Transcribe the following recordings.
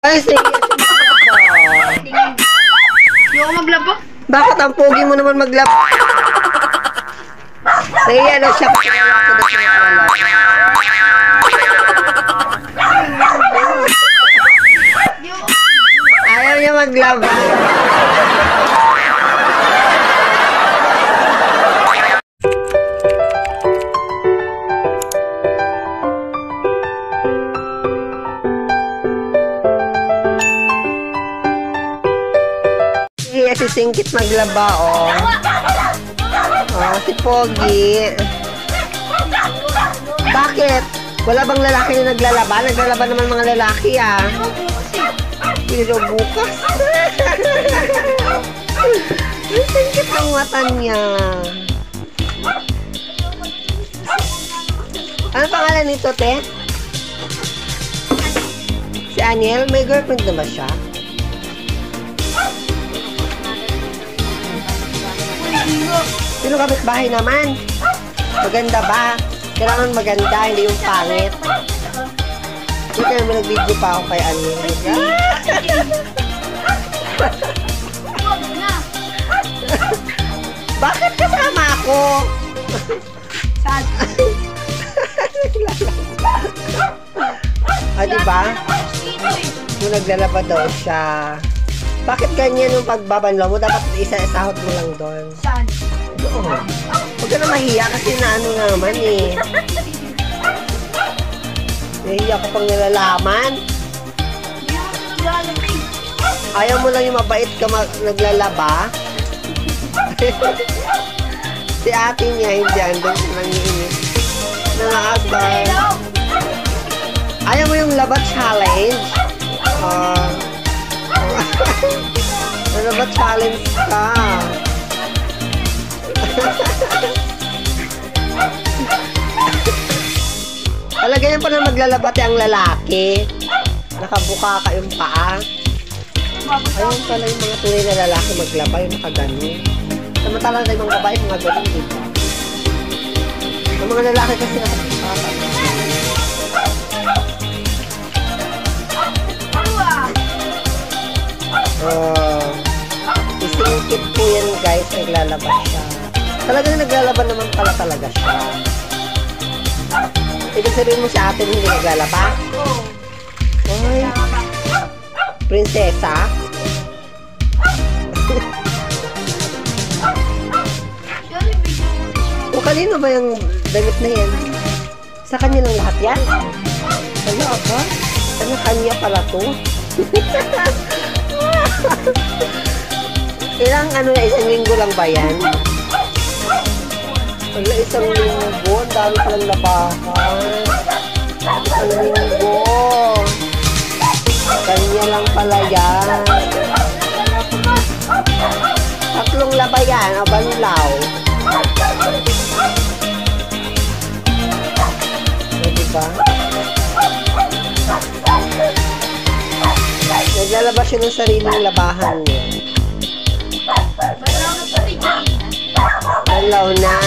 Ay, sige. Yung maglaba? Bakit ang pogi mo naman maglaba? Sige, ano siya? Ayaw niya maglaba. Si Singkit maglaba, oh. Oh, si Pogi. Bakit? Wala bang lalaki na naglalaba? Naglalaba naman mga lalaki, ah. Pero bukas. Ang singkit ng mata niya. Ano pangalan nito, te? Si Aniel? May girlfriend na ba siya? Sino kapitbahay naman? Maganda ba? Kailangan maganda, hindi yung pangit. Hindi kayo naman nag-video pa ako kay Aniel. Bakit kasama ako? Sad. Ah, diba? Kung naglalaba daw siya. Bakit ganyan yung pagbabanlaw mo? Dapat isa-isahot mo lang doon. Saan? Oo. Huwag ka na mahiya kasi na ano naman eh. Nahiya ko pang nalalaman. Ayaw mo lang yung mabait ka naglalaba. Si ate niya hindi andun siya nangiinit. Nangaagay. Ayaw mo yung laba challenge? Ano ba challenge ka? Talaga yan pa na maglalabate ang lalaki. Nakabuka ka yung paa. Ayun pala yung mga tunay na lalaki maglaba, yung nakaganon. Samantalang na yung mga babae, mga ganon, diba? Ang mga lalaki kasi nakabuka. Isingkit po yan guys, naglalaba siya. Talagang naglalaban naman pala talaga siya. Ibig sabihin mo si ate hindi naglalaba? Oo. Ay, prinsesa? O kanino ba yung damit na yan? Sa kanya lang lahat yan? Ano ako? Kanya pala to? Ilang ano na, isang linggo lang ba yan? Wala, isang linggo. Ang dami palang labahan. Isang linggo. Kanya lang pala yan. Tatlong laba yan. O, banlaw. O, diba? Naglalabas siya ng sariling labahan niya. Banlaw na.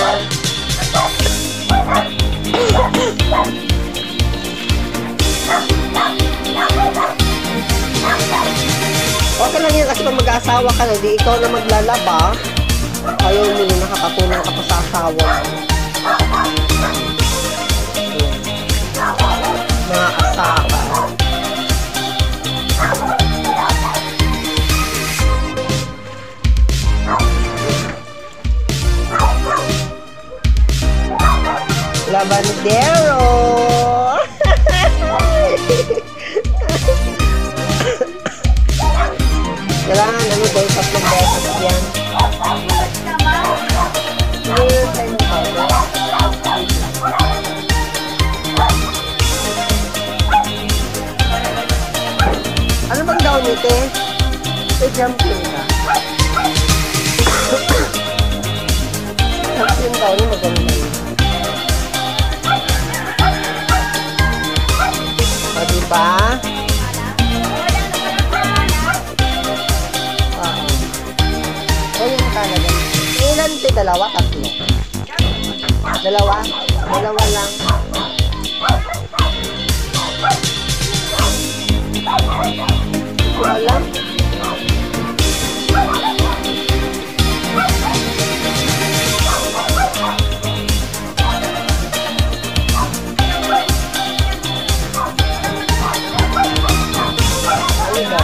Okay lang yan kasi pag mag-asawa ka na, di ikaw na maglalaba. Ayaw mo na nakakatulong ka pa sa asawa. Mga asawa. Labandero! Kailangan ano daw, 3 beses yan. Ano bang daw nito eh? Jumping ka. Jumping daw niya maganda yun. O, diba? O, yung talaga. Ilan ito? 2, 3? Dalawa? Dalawa lang. alam. Ano ba?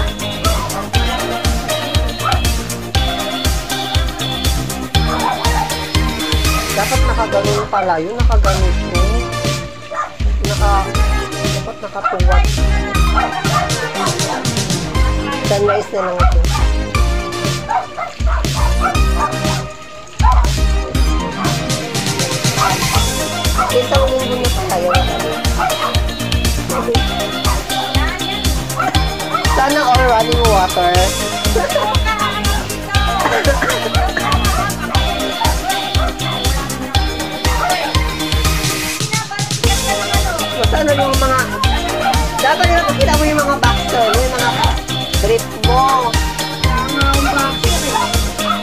Dapat nakaganon pala yun, nakaganito. Dapat nakatuwat. Sunrise na lang ito. Isang linggo na pa tayo. Sana all running water. Sana yung mga dapat nila makita mo yung mga boxer, yung mga grip mo.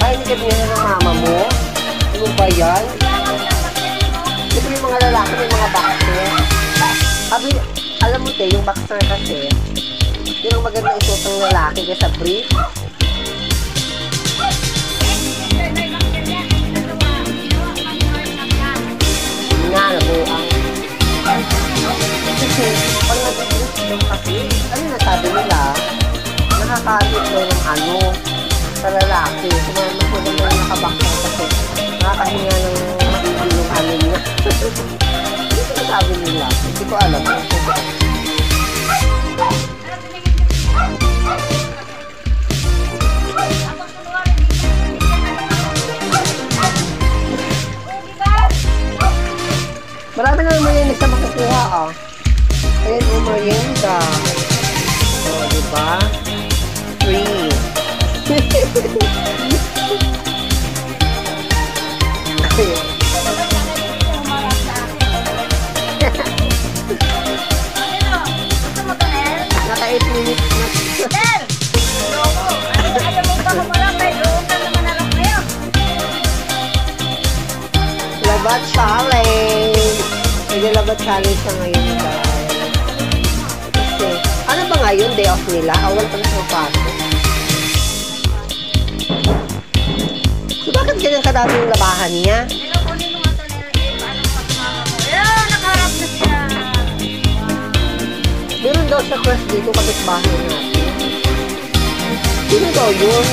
Ay, hindi ka binila ng mama mo? Ano ba yan? Ito yung mga lalaki, yung mga boxer. Sabi, alam mo te, yung boxer kasi, yun ang magandang isuot ng lalaki kaysa brief. Nga, nabuang. Kasi, pag nag-brief yung kasi, ano nasabi nila? Nakakalit daw ng ano, sa lalaki. Kung mas maganda yung nakaboxer kasi, nakakahinga ng maigil yung ano niya. Ito sabi nila. Hindi ko alam. Marami na naman yung isa makukuha ah. Ayan o, merienda. O, diba? Free. Ayun. Naka 8 minutes na. Labat challenge. Naglalabat challenge na ngayon guys. Kasi, ano ba ngayon? Day off nila? Awal pa na sa pasok. So, bakit ganyan kadami yung labahan niya? Meron daw sa press dito kapitbahay natin. Sino daw yun?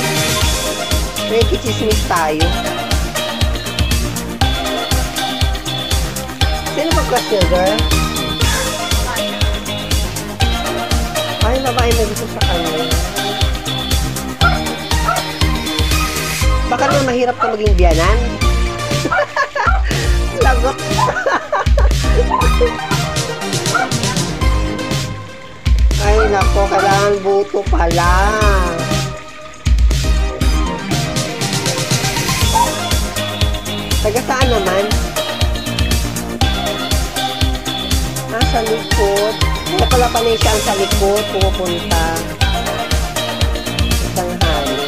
May kichismis tayo. Sino mag-crush niya, girl? Ay, babae may gusto sa kanya. Baka naman mahirap ka maging biyanan. Lagot. Ay, nako, kailangan buto pala. Taga saan naman? Sa likod. Kaya pala panay siya ang sa likod, pumupunta. Isang hangin.